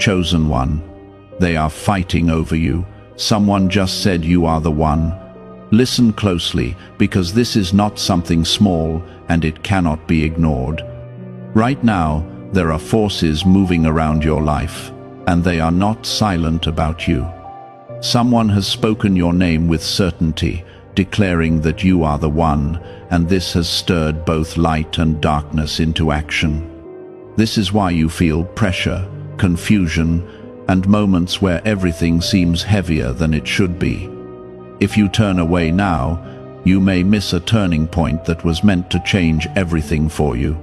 chosen one. They are fighting over you. Someone just said you are the one. Listen closely, because this is not something small and it cannot be ignored. Right now, there are forces moving around your life, and they are not silent about you. Someone has spoken your name with certainty, declaring that you are the one, and this has stirred both light and darkness into action. This is why you feel pressure, confusion, and moments where everything seems heavier than it should be. If you turn away now, you may miss a turning point that was meant to change everything for you.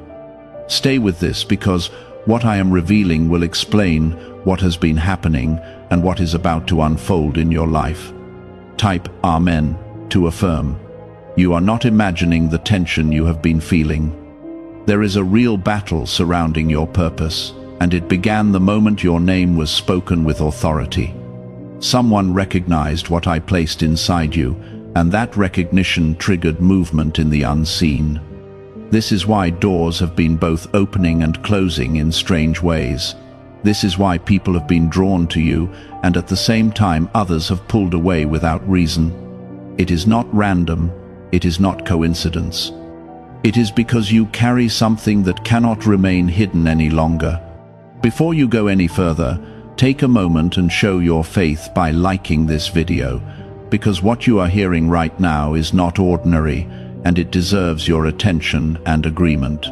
Stay with this, because what I am revealing will explain what has been happening and what is about to unfold in your life. Type Amen to affirm. You are not imagining the tension you have been feeling. There is a real battle surrounding your purpose, and it began the moment your name was spoken with authority. Someone recognized what I placed inside you, and that recognition triggered movement in the unseen. This is why doors have been both opening and closing in strange ways. This is why people have been drawn to you, and at the same time others have pulled away without reason. It is not random, it is not coincidence. It is because you carry something that cannot remain hidden any longer. Before you go any further, take a moment and show your faith by liking this video, because what you are hearing right now is not ordinary, and it deserves your attention and agreement.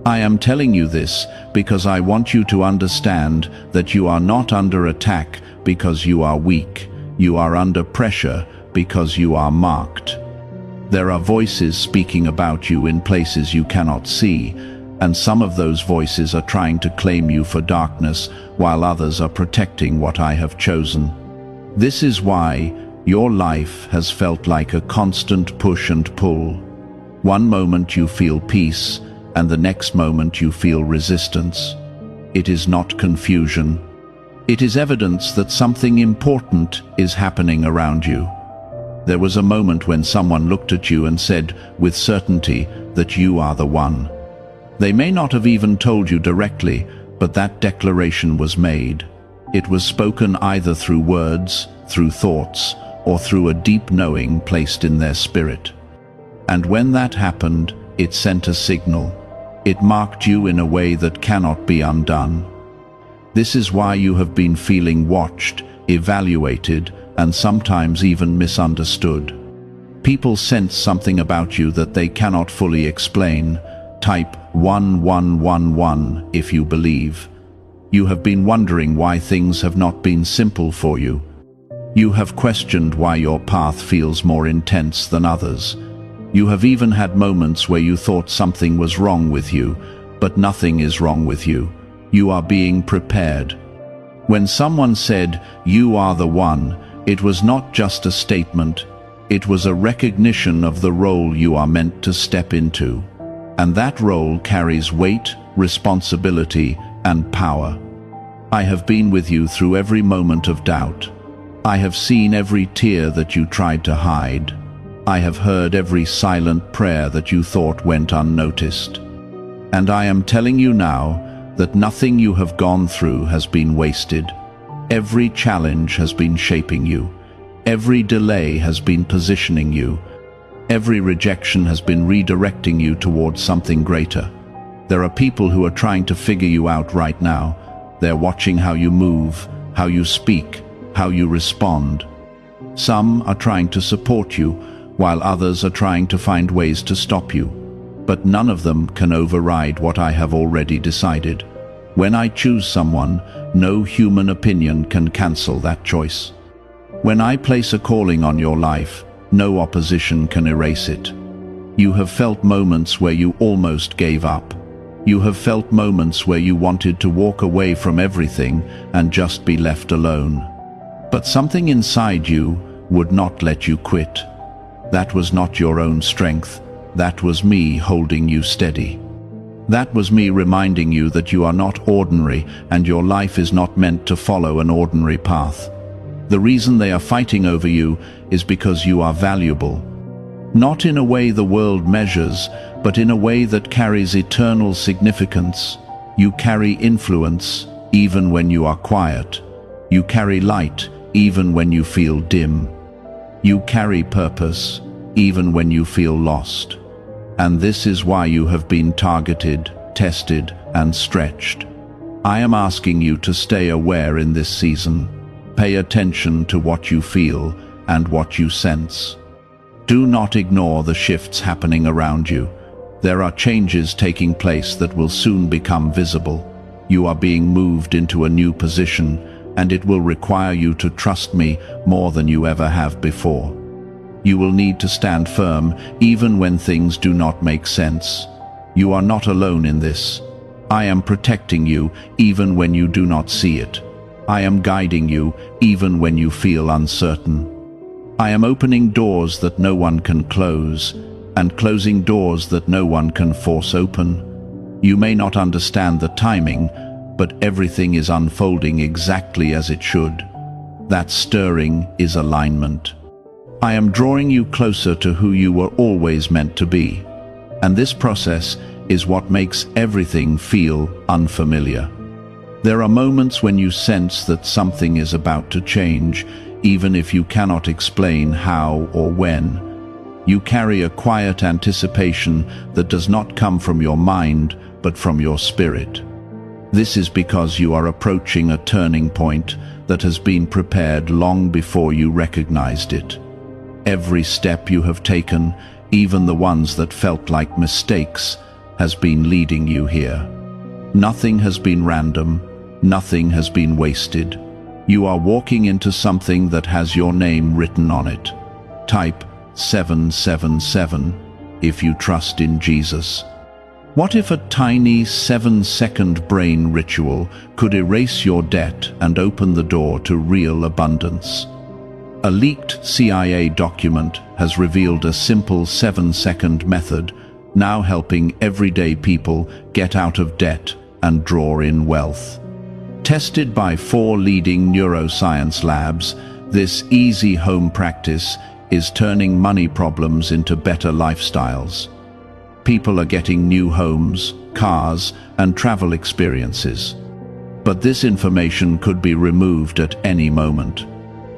I am telling you this because I want you to understand that you are not under attack because you are weak. You are under pressure because you are marked. There are voices speaking about you in places you cannot see, and some of those voices are trying to claim you for darkness, while others are protecting what I have chosen. This is why your life has felt like a constant push and pull. One moment you feel peace, and the next moment you feel resistance. It is not confusion. It is evidence that something important is happening around you. There was a moment when someone looked at you and said with certainty that you are the one. They may not have even told you directly, but that declaration was made. It was spoken either through words, through thoughts, or through a deep knowing placed in their spirit. And when that happened, it sent a signal. It marked you in a way that cannot be undone. This is why you have been feeling watched, evaluated, and sometimes even misunderstood. People sense something about you that they cannot fully explain. Type 1111 if you believe. You have been wondering why things have not been simple for you. You have questioned why your path feels more intense than others. You have even had moments where you thought something was wrong with you, but nothing is wrong with you. You are being prepared. When someone said, "You are the one," it was not just a statement. It was a recognition of the role you are meant to step into. And that role carries weight, responsibility, and power. I have been with you through every moment of doubt. I have seen every tear that you tried to hide. I have heard every silent prayer that you thought went unnoticed. And I am telling you now that nothing you have gone through has been wasted. Every challenge has been shaping you. Every delay has been positioning you. Every rejection has been redirecting you towards something greater. There are people who are trying to figure you out right now. They're watching how you move, how you speak, how you respond. Some are trying to support you, while others are trying to find ways to stop you. But none of them can override what I have already decided. When I choose someone, no human opinion can cancel that choice. When I place a calling on your life, no opposition can erase it. You have felt moments where you almost gave up. You have felt moments where you wanted to walk away from everything and just be left alone. But something inside you would not let you quit. That was not your own strength. That was me holding you steady. That was me reminding you that you are not ordinary and your life is not meant to follow an ordinary path. The reason they are fighting over you is because you are valuable. Not in a way the world measures, but in a way that carries eternal significance. You carry influence, even when you are quiet. You carry light, even when you feel dim. You carry purpose, even when you feel lost. And this is why you have been targeted, tested, and stretched. I am asking you to stay aware in this season. Pay attention to what you feel and what you sense. Do not ignore the shifts happening around you. There are changes taking place that will soon become visible. You are being moved into a new position, and it will require you to trust me more than you ever have before. You will need to stand firm even when things do not make sense. You are not alone in this. I am protecting you even when you do not see it. I am guiding you even when you feel uncertain. I am opening doors that no one can close, and closing doors that no one can force open. You may not understand the timing, but everything is unfolding exactly as it should. That stirring is alignment. I am drawing you closer to who you were always meant to be, and this process is what makes everything feel unfamiliar. There are moments when you sense that something is about to change, even if you cannot explain how or when. You carry a quiet anticipation that does not come from your mind, but from your spirit. This is because you are approaching a turning point that has been prepared long before you recognized it. Every step you have taken, even the ones that felt like mistakes, has been leading you here. Nothing has been random, nothing has been wasted. You are walking into something that has your name written on it. Type 777 if you trust in Jesus. What if a tiny 7-second brain ritual could erase your debt and open the door to real abundance? A leaked CIA document has revealed a simple 7-second method, now helping everyday people get out of debt and draw in wealth. Tested by 4 leading neuroscience labs, this easy home practice is turning money problems into better lifestyles. People are getting new homes, cars, and travel experiences. But this information could be removed at any moment.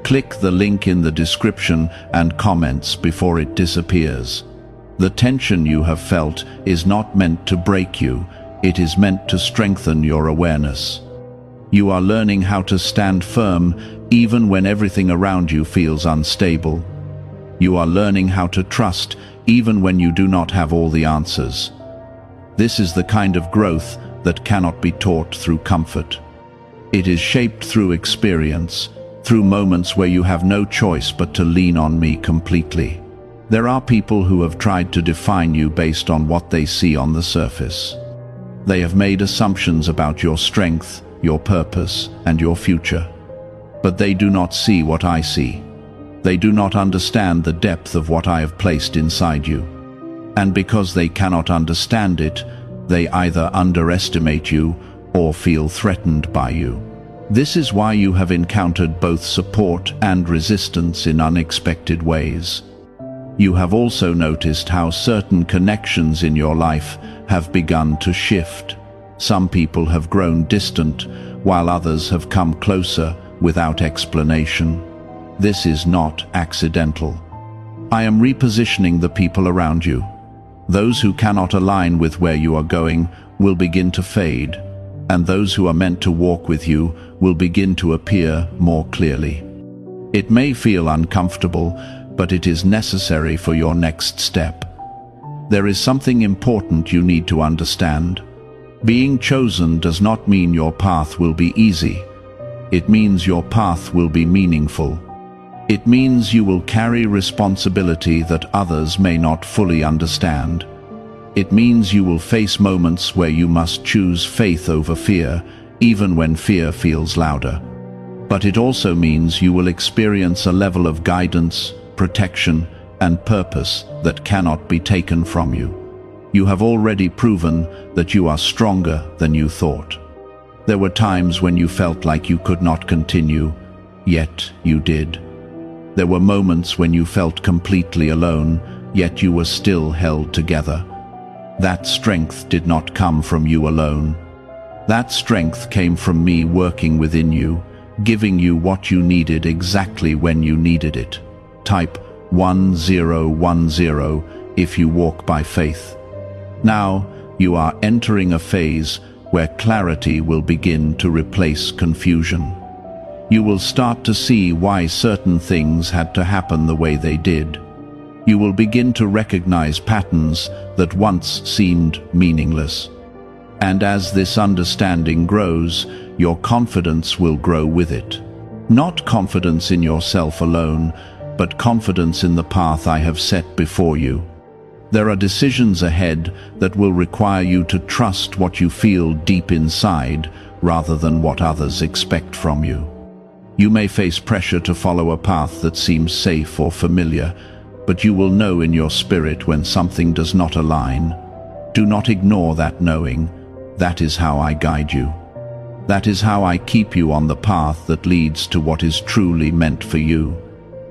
Click the link in the description and comments before it disappears. The tension you have felt is not meant to break you, it is meant to strengthen your awareness. You are learning how to stand firm even when everything around you feels unstable. You are learning how to trust even when you do not have all the answers. This is the kind of growth that cannot be taught through comfort. It is shaped through experience, through moments where you have no choice but to lean on me completely. There are people who have tried to define you based on what they see on the surface. They have made assumptions about your strength, your purpose, and your future. But they do not see what I see. They do not understand the depth of what I have placed inside you. And because they cannot understand it, they either underestimate you or feel threatened by you. This is why you have encountered both support and resistance in unexpected ways. You have also noticed how certain connections in your life have begun to shift. Some people have grown distant, while others have come closer without explanation. This is not accidental. I am repositioning the people around you. Those who cannot align with where you are going will begin to fade, and those who are meant to walk with you will begin to appear more clearly. It may feel uncomfortable, but it is necessary for your next step. There is something important you need to understand. Being chosen does not mean your path will be easy. It means your path will be meaningful. It means you will carry responsibility that others may not fully understand. It means you will face moments where you must choose faith over fear, even when fear feels louder. But it also means you will experience a level of guidance, protection, and purpose that cannot be taken from you. You have already proven that you are stronger than you thought. There were times when you felt like you could not continue, yet you did. There were moments when you felt completely alone, yet you were still held together. That strength did not come from you alone. That strength came from me working within you, giving you what you needed exactly when you needed it. Type 1010 if you walk by faith. Now, you are entering a phase where clarity will begin to replace confusion. You will start to see why certain things had to happen the way they did. You will begin to recognize patterns that once seemed meaningless. And as this understanding grows, your confidence will grow with it. Not confidence in yourself alone, but confidence in the path I have set before you. There are decisions ahead that will require you to trust what you feel deep inside rather than what others expect from you. You may face pressure to follow a path that seems safe or familiar, but you will know in your spirit when something does not align. Do not ignore that knowing. That is how I guide you. That is how I keep you on the path that leads to what is truly meant for you.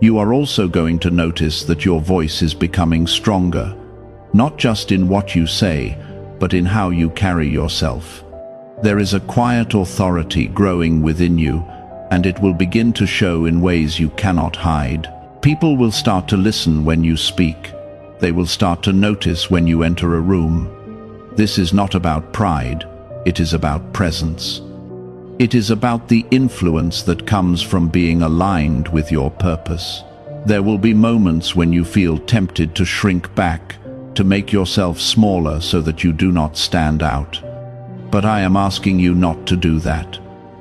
You are also going to notice that your voice is becoming stronger, not just in what you say, but in how you carry yourself. There is a quiet authority growing within you, and it will begin to show in ways you cannot hide. People will start to listen when you speak. They will start to notice when you enter a room. This is not about pride, it is about presence. It is about the influence that comes from being aligned with your purpose. There will be moments when you feel tempted to shrink back, to make yourself smaller so that you do not stand out. But I am asking you not to do that.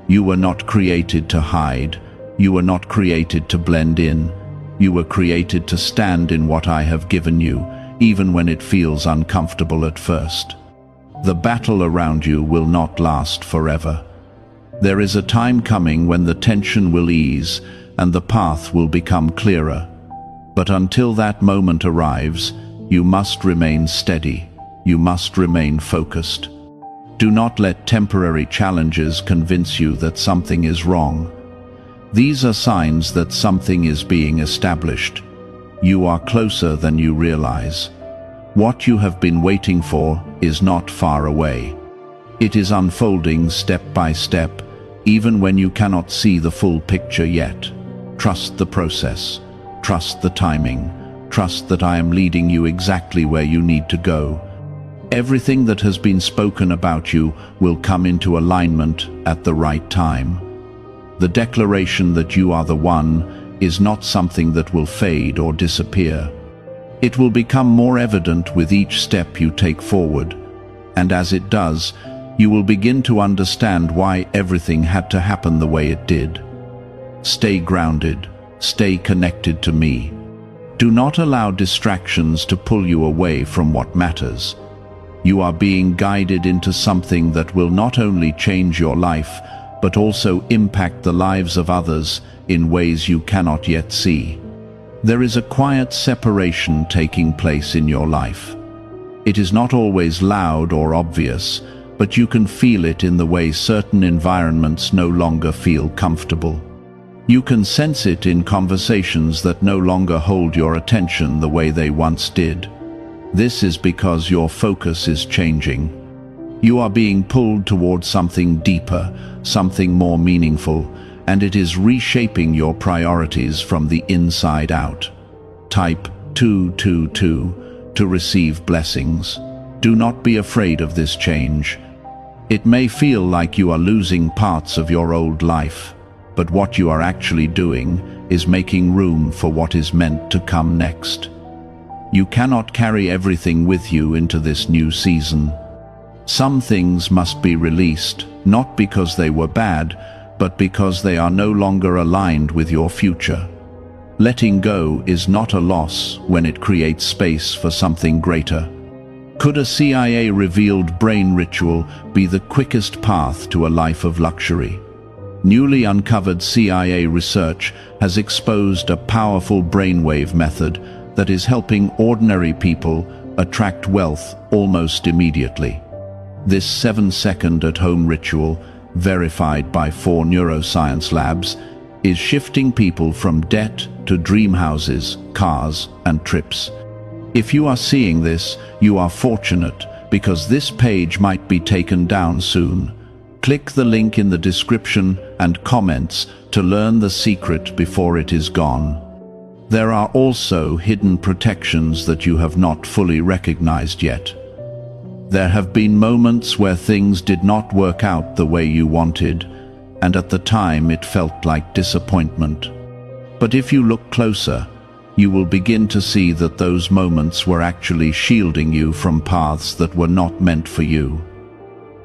You were not created to hide. You were not created to blend in. You were created to stand in what I have given you, even when it feels uncomfortable at first. The battle around you will not last forever. There is a time coming when the tension will ease and the path will become clearer. But until that moment arrives, you must remain steady. You must remain focused. Do not let temporary challenges convince you that something is wrong. These are signs that something is being established. You are closer than you realize. What you have been waiting for is not far away. It is unfolding step by step, even when you cannot see the full picture yet. Trust the process. Trust the timing. Trust that I am leading you exactly where you need to go. Everything that has been spoken about you will come into alignment at the right time. The declaration that you are the one is not something that will fade or disappear. It will become more evident with each step you take forward, and as it does, you will begin to understand why everything had to happen the way it did. Stay grounded, stay connected to me. Do not allow distractions to pull you away from what matters. You are being guided into something that will not only change your life, but also impact the lives of others in ways you cannot yet see. There is a quiet separation taking place in your life. It is not always loud or obvious, but you can feel it in the way certain environments no longer feel comfortable. You can sense it in conversations that no longer hold your attention the way they once did. This is because your focus is changing. You are being pulled towards something deeper, something more meaningful, and it is reshaping your priorities from the inside out. Type 222 to receive blessings. Do not be afraid of this change. It may feel like you are losing parts of your old life, but what you are actually doing is making room for what is meant to come next. You cannot carry everything with you into this new season. Some things must be released, not because they were bad, but because they are no longer aligned with your future. Letting go is not a loss when it creates space for something greater. Could a CIA-revealed brain ritual be the quickest path to a life of luxury? Newly uncovered CIA research has exposed a powerful brainwave method that is helping ordinary people attract wealth almost immediately. This 7-second at-home ritual, verified by 4 neuroscience labs, is shifting people from debt to dream houses, cars, and trips. If you are seeing this, you are fortunate, because this page might be taken down soon. Click the link in the description and comments to learn the secret before it is gone. There are also hidden protections that you have not fully recognized yet. There have been moments where things did not work out the way you wanted, and at the time it felt like disappointment. But if you look closer, you will begin to see that those moments were actually shielding you from paths that were not meant for you.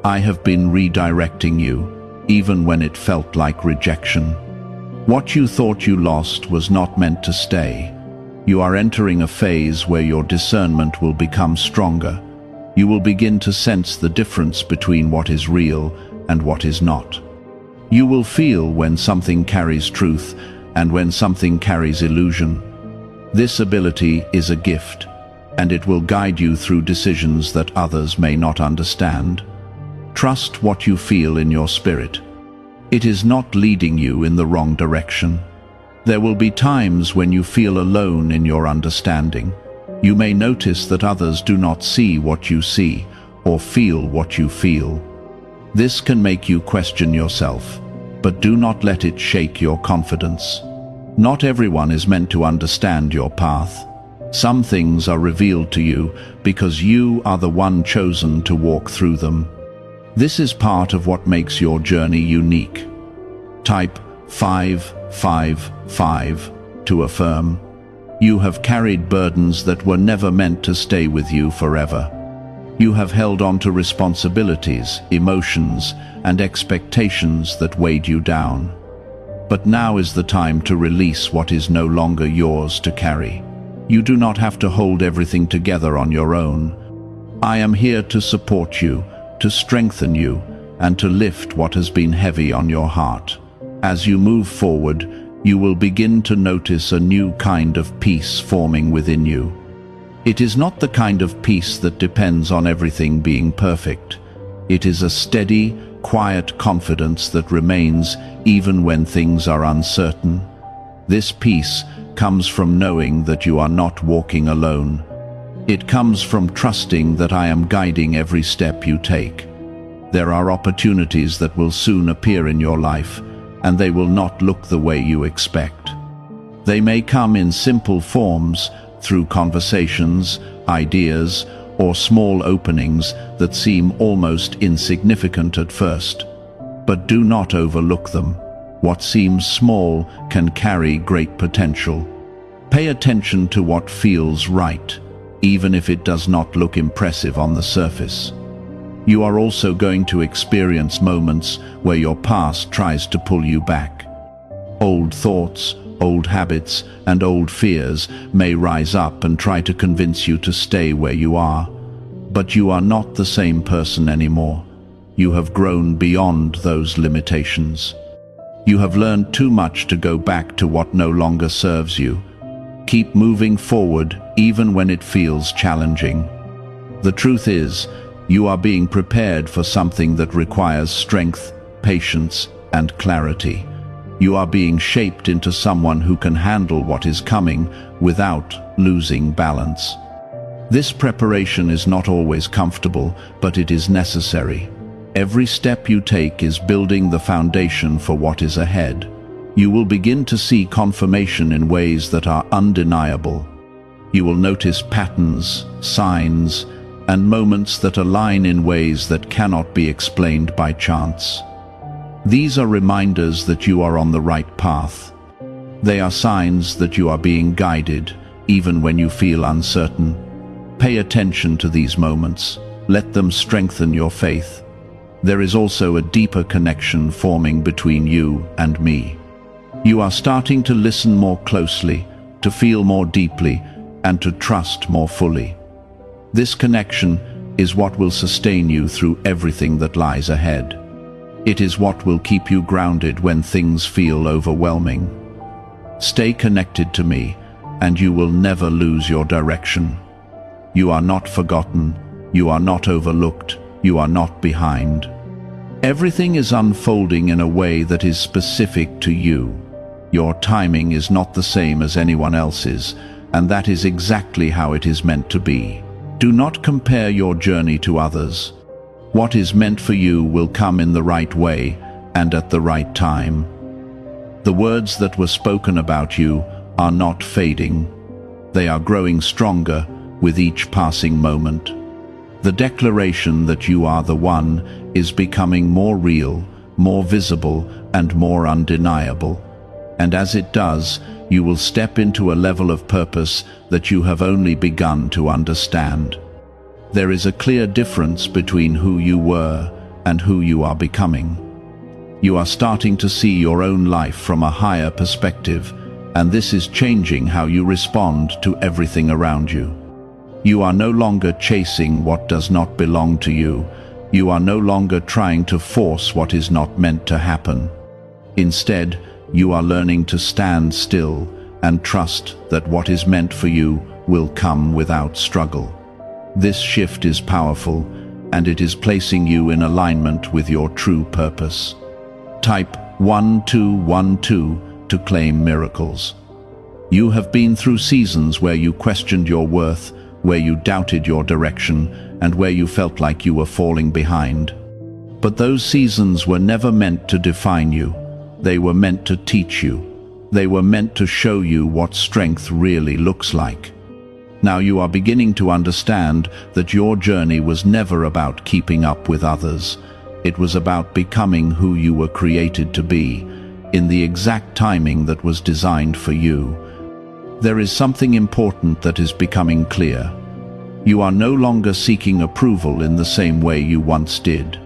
I have been redirecting you, even when it felt like rejection. What you thought you lost was not meant to stay. You are entering a phase where your discernment will become stronger. You will begin to sense the difference between what is real and what is not. You will feel when something carries truth and when something carries illusion. This ability is a gift, and it will guide you through decisions that others may not understand. Trust what you feel in your spirit. It is not leading you in the wrong direction. There will be times when you feel alone in your understanding. You may notice that others do not see what you see or feel what you feel. This can make you question yourself, but do not let it shake your confidence. Not everyone is meant to understand your path. Some things are revealed to you because you are the one chosen to walk through them. This is part of what makes your journey unique. Type 555 to affirm. You have carried burdens that were never meant to stay with you forever. You have held on to responsibilities, emotions, and expectations that weighed you down. But now is the time to release what is no longer yours to carry. You do not have to hold everything together on your own. I am here to support you, to strengthen you, and to lift what has been heavy on your heart. As you move forward, you will begin to notice a new kind of peace forming within you. It is not the kind of peace that depends on everything being perfect. It is a steady, quiet confidence that remains even when things are uncertain. This peace comes from knowing that you are not walking alone. It comes from trusting that I am guiding every step you take. There are opportunities that will soon appear in your life, and they will not look the way you expect. They may come in simple forms, through conversations, ideas, or small openings that seem almost insignificant at first. But do not overlook them. What seems small can carry great potential. Pay attention to what feels right, even if it does not look impressive on the surface. You are also going to experience moments where your past tries to pull you back. Old thoughts, old habits, and old fears may rise up and try to convince you to stay where you are. But you are not the same person anymore. You have grown beyond those limitations. You have learned too much to go back to what no longer serves you. Keep moving forward even when it feels challenging. The truth is, you are being prepared for something that requires strength, patience, and clarity. You are being shaped into someone who can handle what is coming without losing balance. This preparation is not always comfortable, but it is necessary. Every step you take is building the foundation for what is ahead. You will begin to see confirmation in ways that are undeniable. You will notice patterns, signs, and moments that align in ways that cannot be explained by chance. These are reminders that you are on the right path. They are signs that you are being guided, even when you feel uncertain. Pay attention to these moments. Let them strengthen your faith. There is also a deeper connection forming between you and me. You are starting to listen more closely, to feel more deeply, and to trust more fully. This connection is what will sustain you through everything that lies ahead. It is what will keep you grounded when things feel overwhelming. Stay connected to me, and you will never lose your direction. You are not forgotten, you are not overlooked, you are not behind. Everything is unfolding in a way that is specific to you. Your timing is not the same as anyone else's, and that is exactly how it is meant to be. Do not compare your journey to others. What is meant for you will come in the right way and at the right time. The words that were spoken about you are not fading. They are growing stronger with each passing moment. The declaration that you are the one is becoming more real, more visible, and more undeniable. And as it does, you will step into a level of purpose that you have only begun to understand. There is a clear difference between who you were and who you are becoming. You are starting to see your own life from a higher perspective, and this is changing how you respond to everything around you. You are no longer chasing what does not belong to you. You are no longer trying to force what is not meant to happen. Instead, you are learning to stand still and trust that what is meant for you will come without struggle. This shift is powerful, and it is placing you in alignment with your true purpose. Type 1212 to claim miracles. You have been through seasons where you questioned your worth, where you doubted your direction, and where you felt like you were falling behind. But those seasons were never meant to define you. They were meant to teach you. They were meant to show you what strength really looks like. Now you are beginning to understand that your journey was never about keeping up with others. It was about becoming who you were created to be, in the exact timing that was designed for you. There is something important that is becoming clear. You are no longer seeking approval in the same way you once did.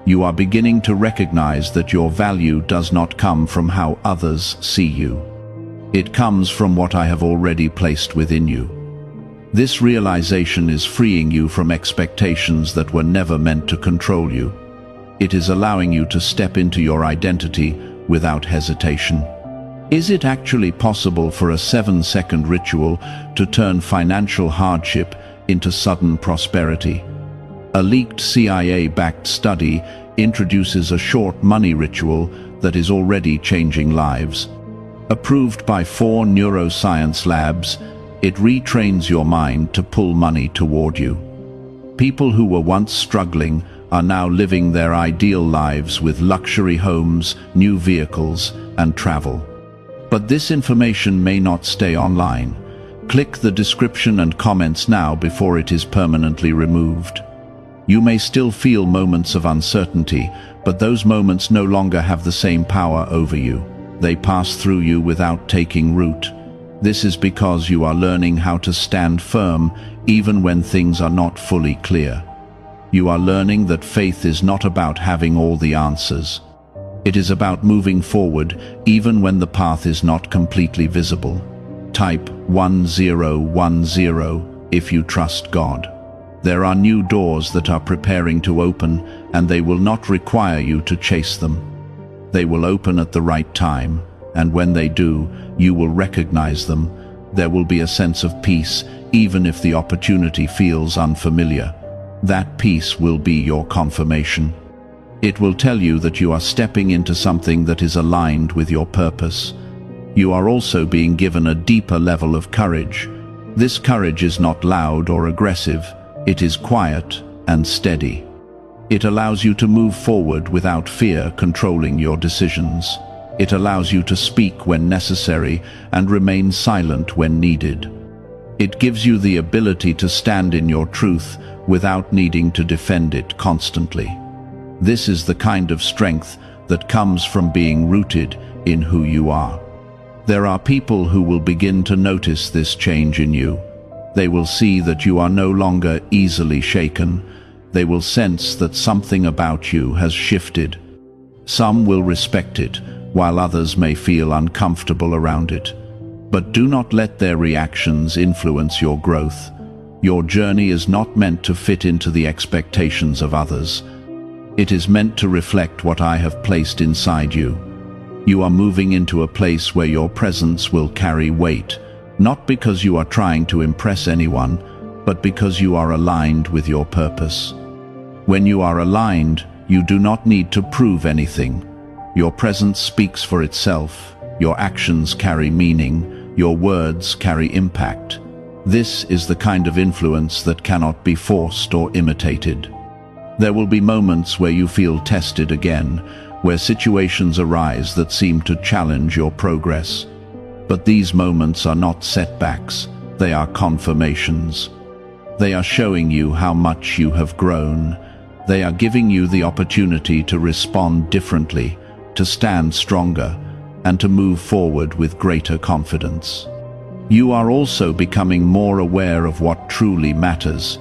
You are beginning to recognize that your value does not come from how others see you. It comes from what I have already placed within you. This realization is freeing you from expectations that were never meant to control you. It is allowing you to step into your identity without hesitation. Is it actually possible for a 7-second ritual to turn financial hardship into sudden prosperity? A leaked CIA-backed study introduces a short money ritual that is already changing lives. Approved by 4 neuroscience labs, it retrains your mind to pull money toward you. People who were once struggling are now living their ideal lives with luxury homes, new vehicles, and travel. But this information may not stay online. Click the description and comments now before it is permanently removed. You may still feel moments of uncertainty, but those moments no longer have the same power over you. They pass through you without taking root. This is because you are learning how to stand firm even when things are not fully clear. You are learning that faith is not about having all the answers. It is about moving forward even when the path is not completely visible. Type 1010 if you trust God. There are new doors that are preparing to open, and they will not require you to chase them. They will open at the right time, and when they do, you will recognize them. There will be a sense of peace, even if the opportunity feels unfamiliar. That peace will be your confirmation. It will tell you that you are stepping into something that is aligned with your purpose. You are also being given a deeper level of courage. This courage is not loud or aggressive. It is quiet and steady. It allows you to move forward without fear controlling your decisions. It allows you to speak when necessary and remain silent when needed. It gives you the ability to stand in your truth without needing to defend it constantly. This is the kind of strength that comes from being rooted in who you are. There are people who will begin to notice this change in you. They will see that you are no longer easily shaken. They will sense that something about you has shifted. Some will respect it, while others may feel uncomfortable around it. But do not let their reactions influence your growth. Your journey is not meant to fit into the expectations of others. It is meant to reflect what I have placed inside you. You are moving into a place where your presence will carry weight, not because you are trying to impress anyone, but because you are aligned with your purpose. When you are aligned, you do not need to prove anything. Your presence speaks for itself. Your actions carry meaning. Your words carry impact. This is the kind of influence that cannot be forced or imitated. There will be moments where you feel tested again, where situations arise that seem to challenge your progress. But these moments are not setbacks, they are confirmations. They are showing you how much you have grown. They are giving you the opportunity to respond differently, to stand stronger, and to move forward with greater confidence. You are also becoming more aware of what truly matters.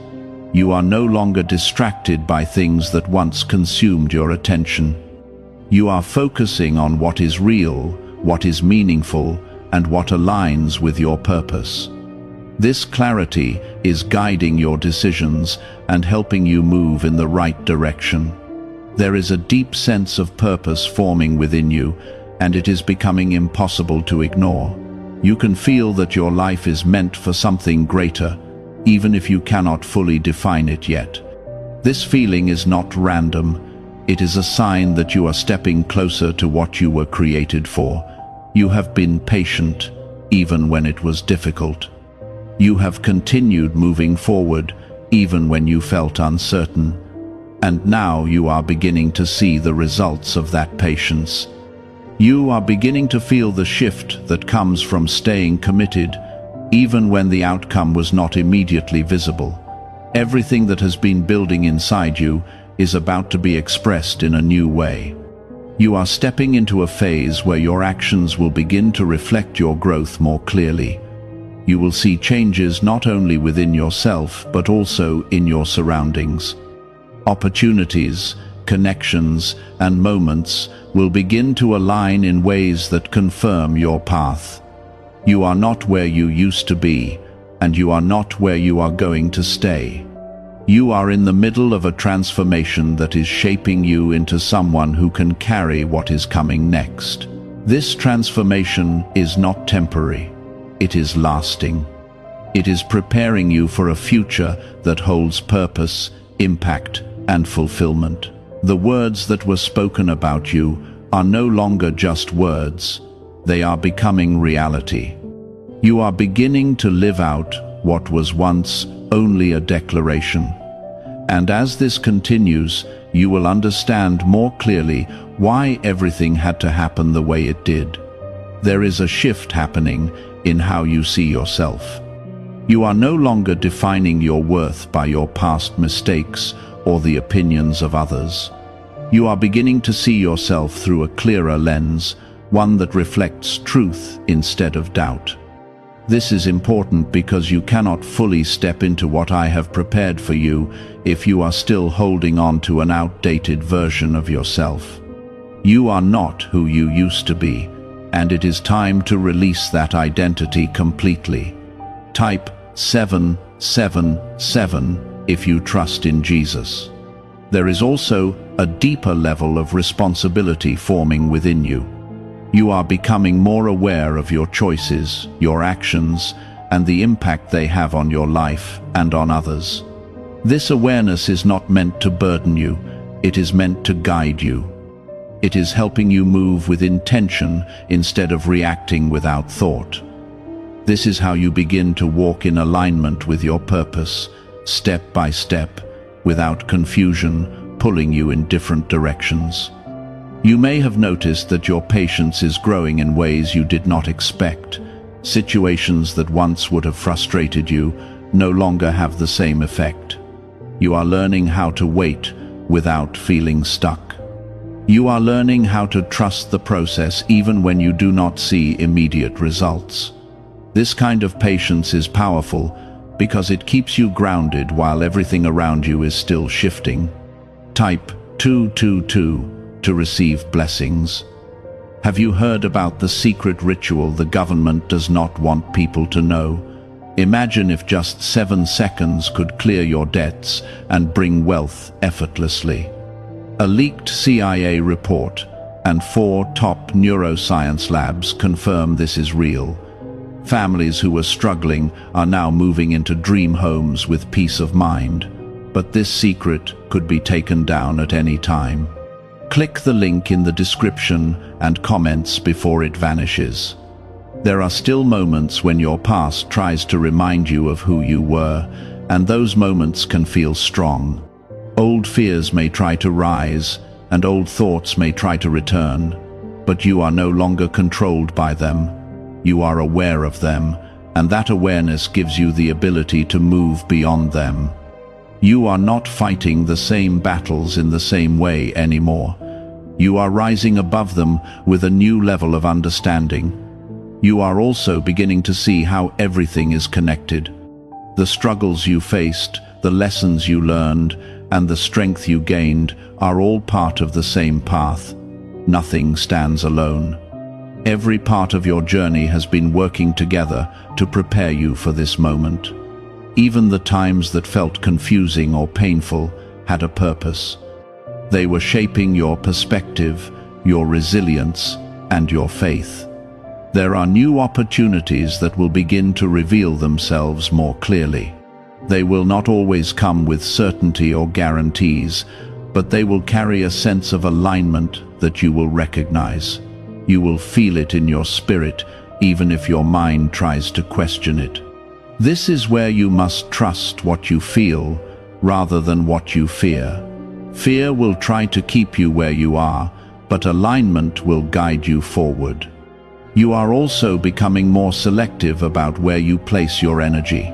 You are no longer distracted by things that once consumed your attention. You are focusing on what is real, what is meaningful, and what aligns with your purpose. This clarity is guiding your decisions and helping you move in the right direction. There is a deep sense of purpose forming within you, and it is becoming impossible to ignore. You can feel that your life is meant for something greater, even if you cannot fully define it yet. This feeling is not random. It is a sign that you are stepping closer to what you were created for. You have been patient, even when it was difficult. You have continued moving forward, even when you felt uncertain. And now you are beginning to see the results of that patience. You are beginning to feel the shift that comes from staying committed, even when the outcome was not immediately visible. Everything that has been building inside you is about to be expressed in a new way. You are stepping into a phase where your actions will begin to reflect your growth more clearly. You will see changes not only within yourself, but also in your surroundings. Opportunities, connections, and moments will begin to align in ways that confirm your path. You are not where you used to be, and you are not where you are going to stay. You are in the middle of a transformation that is shaping you into someone who can carry what is coming next. This transformation is not temporary. It is lasting. It is preparing you for a future that holds purpose, impact, and fulfillment. The words that were spoken about you are no longer just words. They are becoming reality. You are beginning to live out what was once only a declaration. And as this continues, you will understand more clearly why everything had to happen the way it did. There is a shift happening in how you see yourself. You are no longer defining your worth by your past mistakes or the opinions of others. You are beginning to see yourself through a clearer lens, one that reflects truth instead of doubt. This is important because you cannot fully step into what I have prepared for you if you are still holding on to an outdated version of yourself. You are not who you used to be, and it is time to release that identity completely. Type 777 if you trust in Jesus. There is also a deeper level of responsibility forming within you. You are becoming more aware of your choices, your actions, and the impact they have on your life and on others. This awareness is not meant to burden you, it is meant to guide you. It is helping you move with intention instead of reacting without thought. This is how you begin to walk in alignment with your purpose, step by step, without confusion pulling you in different directions. You may have noticed that your patience is growing in ways you did not expect. Situations that once would have frustrated you no longer have the same effect. You are learning how to wait without feeling stuck. You are learning how to trust the process even when you do not see immediate results. This kind of patience is powerful because it keeps you grounded while everything around you is still shifting. Type 222 to receive blessings. Have you heard about the secret ritual the government does not want people to know? Imagine if just 7 seconds could clear your debts and bring wealth effortlessly. A leaked CIA report and 4 top neuroscience labs confirm this is real. Families who were struggling are now moving into dream homes with peace of mind. But this secret could be taken down at any time. Click the link in the description and comments before it vanishes. There are still moments when your past tries to remind you of who you were, and those moments can feel strong. Old fears may try to rise, and old thoughts may try to return, but you are no longer controlled by them. You are aware of them, and that awareness gives you the ability to move beyond them. You are not fighting the same battles in the same way anymore. You are rising above them with a new level of understanding. You are also beginning to see how everything is connected. The struggles you faced, the lessons you learned, and the strength you gained are all part of the same path. Nothing stands alone. Every part of your journey has been working together to prepare you for this moment. Even the times that felt confusing or painful had a purpose. They were shaping your perspective, your resilience, and your faith. There are new opportunities that will begin to reveal themselves more clearly. They will not always come with certainty or guarantees, but they will carry a sense of alignment that you will recognize. You will feel it in your spirit, even if your mind tries to question it. This is where you must trust what you feel, rather than what you fear. Fear will try to keep you where you are, but alignment will guide you forward. You are also becoming more selective about where you place your energy.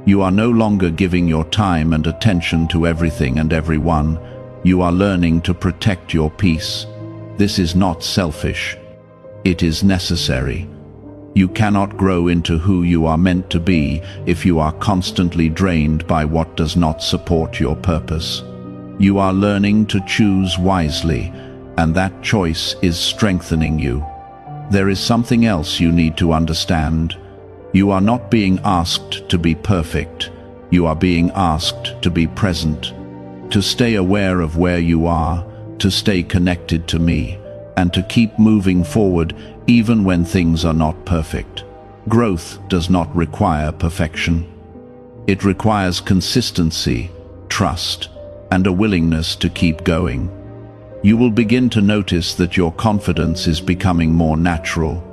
You are no longer giving your time and attention to everything and everyone. You are learning to protect your peace. This is not selfish. It is necessary. You cannot grow into who you are meant to be if you are constantly drained by what does not support your purpose. You are learning to choose wisely, and that choice is strengthening you. There is something else you need to understand. You are not being asked to be perfect. You are being asked to be present, to stay aware of where you are, to stay connected to me, and to keep moving forward even when things are not perfect. Growth does not require perfection. It requires consistency, trust, and a willingness to keep going. You will begin to notice that your confidence is becoming more natural.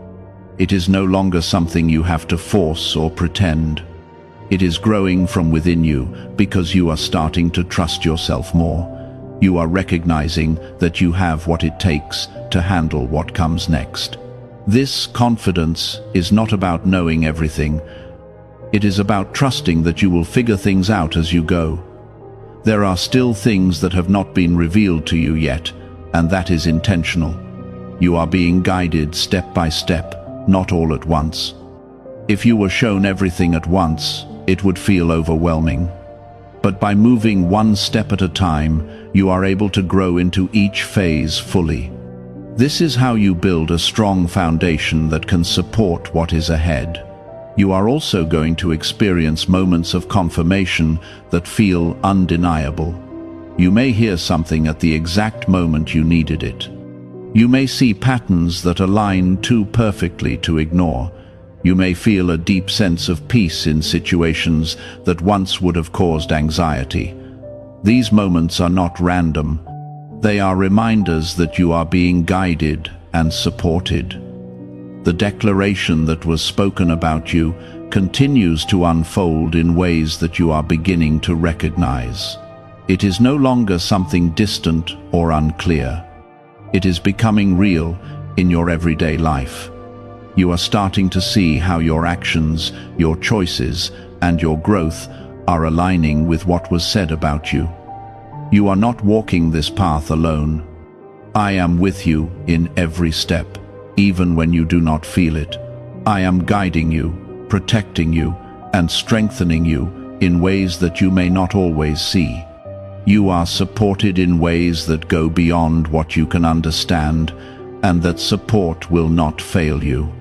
It is no longer something you have to force or pretend. It is growing from within you because you are starting to trust yourself more. You are recognizing that you have what it takes to handle what comes next. This confidence is not about knowing everything. It is about trusting that you will figure things out as you go. There are still things that have not been revealed to you yet, and that is intentional. You are being guided step by step, not all at once. If you were shown everything at once, it would feel overwhelming. But by moving one step at a time, you are able to grow into each phase fully. This is how you build a strong foundation that can support what is ahead. You are also going to experience moments of confirmation that feel undeniable. You may hear something at the exact moment you needed it. You may see patterns that align too perfectly to ignore. You may feel a deep sense of peace in situations that once would have caused anxiety. These moments are not random. They are reminders that you are being guided and supported. The declaration that was spoken about you continues to unfold in ways that you are beginning to recognize. It is no longer something distant or unclear. It is becoming real in your everyday life. You are starting to see how your actions, your choices, and your growth are aligning with what was said about you. You are not walking this path alone. I am with you in every step, even when you do not feel it. I am guiding you, protecting you, and strengthening you in ways that you may not always see. You are supported in ways that go beyond what you can understand, and that support will not fail you.